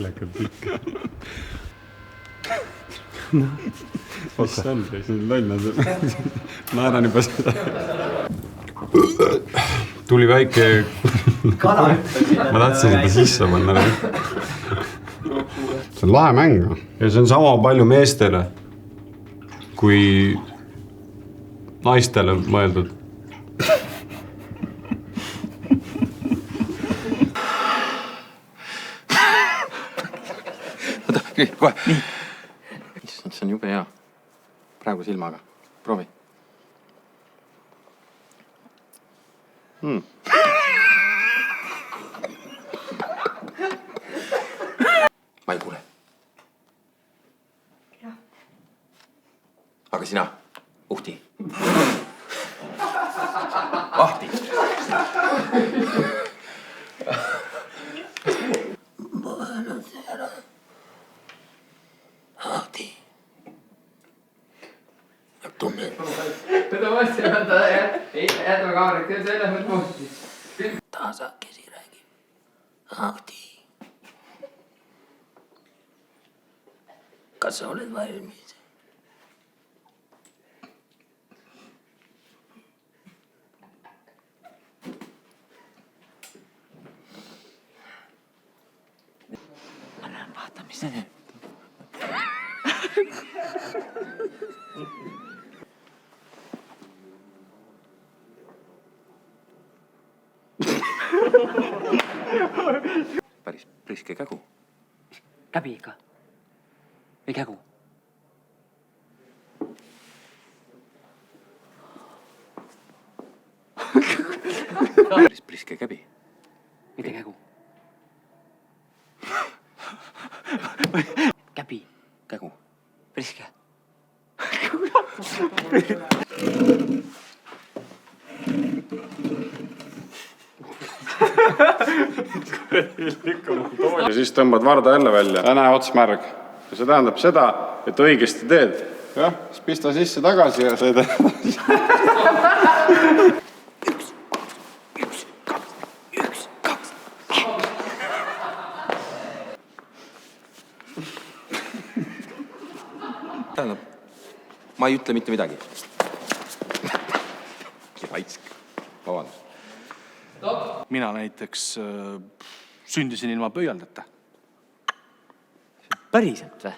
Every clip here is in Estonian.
naljakalt ikka. Mis see on? See on loll. Naeran juba seda. Tuli väike... Ma tahtsin seda sisse panna. See on lahe mäng. Ja see on sama palju meestele kui naistele mõeldud. Kohe. Issand, see on jube hea. Praegu silmaga. Proovi. Ma ei kuule. Jah. Aga sina, uhti. Ahti. Ahti. Tunne. Tätä voisi antaa jätävä kaarit, kyllä se elämät muisti. Taasa käsiräki. Ahti. Kas sä olet valmis? Mä näen vahtamisen. Päris priske kägu. Käbi ikka. Ei kägu. Päris priske käbi. Miten kägu? Käbi. Kägu. Priske. Ja siis tõmbad varda jälle välja. Ja näe, ots märg. Ja see tähendab seda, et õigesti teed. Jah, siis pista sisse tagasi ja see teed. Tähendab, ma ei ütle mitte midagi. Raisk. Vabandust. Mina näiteks sündisin ilma pöialdata. Päriselt või?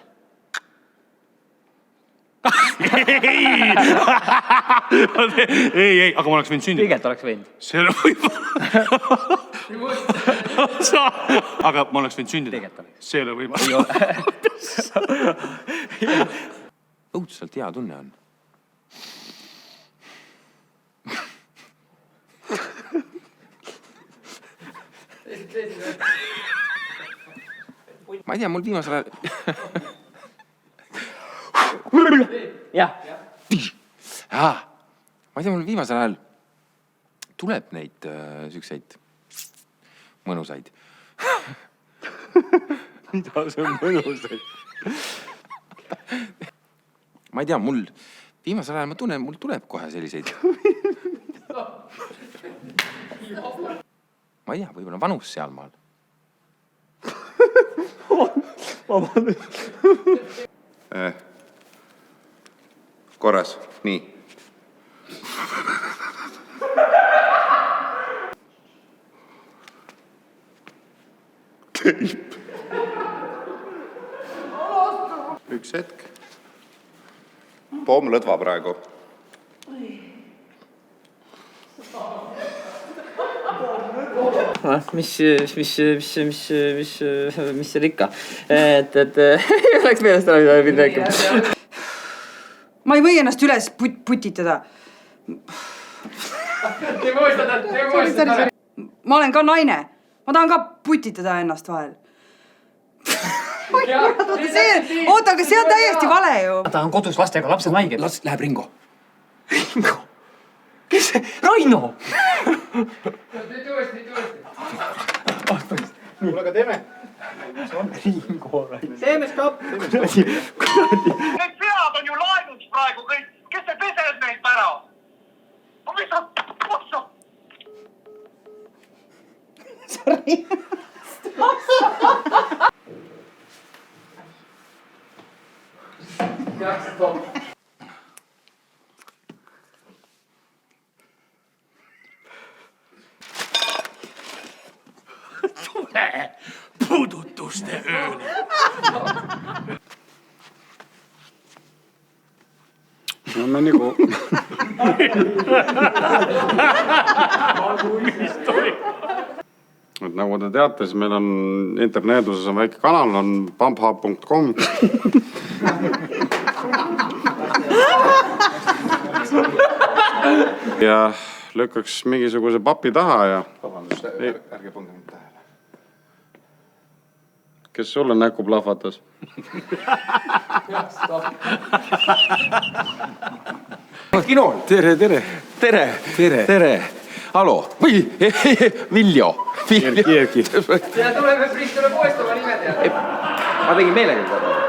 Ei, aga ma oleks võinud sündida. Tegelikult oleks võinud. See on võimalik. Aga ma oleks võinud sündida. See on võimalik. Õudselt hea tunne on. Ma ei tea, mul viimasel ajal... Jah. Ma ei tea, mul viimasel ajal tuleb neid sükseid mõnusaid. Mida see on mõnusaid? Ma ei tea, mul viimasel ajal ma tunnen, mul tuleb kohe selliseid. Ma ei tea, võib-olla vanus sealmaal. Korras, nii. Üks hetk. Pomm lõdva praegu. Mis seal ikka? Et oleks meelest ära mida rääkima. Ma ei või ennast üles putitada. Ma olen ka naine. Ma tahan ka putitada ennast vahel. Oota, aga see on täiesti vale ju. Ta on kodus lastega, lapsed haiged. Las läheb Ringo. Ringo? Kes see? Raino! Kuule, aga teeme. See on Ringo, Raino. Teeme stopp. Need pead on ju laenus praegu kõik. Kes see peseb neid ära? No mis on? Otsa! Sorry. Puudutuste ööni. No me nagu... Et nagu te teate, siis meil on interneeduses on väike kanal, on pumpHub.com. Ja lükkaks mingisuguse papi taha ja... Vabandust, ärge pange mind tähele. Kes sulle näkku plahvatas? Kinol. Tere, tere. Tere, tere, tere. Halo. Või, Viljo. Erki. Ja tuleme Pristule poest oma nime teada. Ma tegin meelega.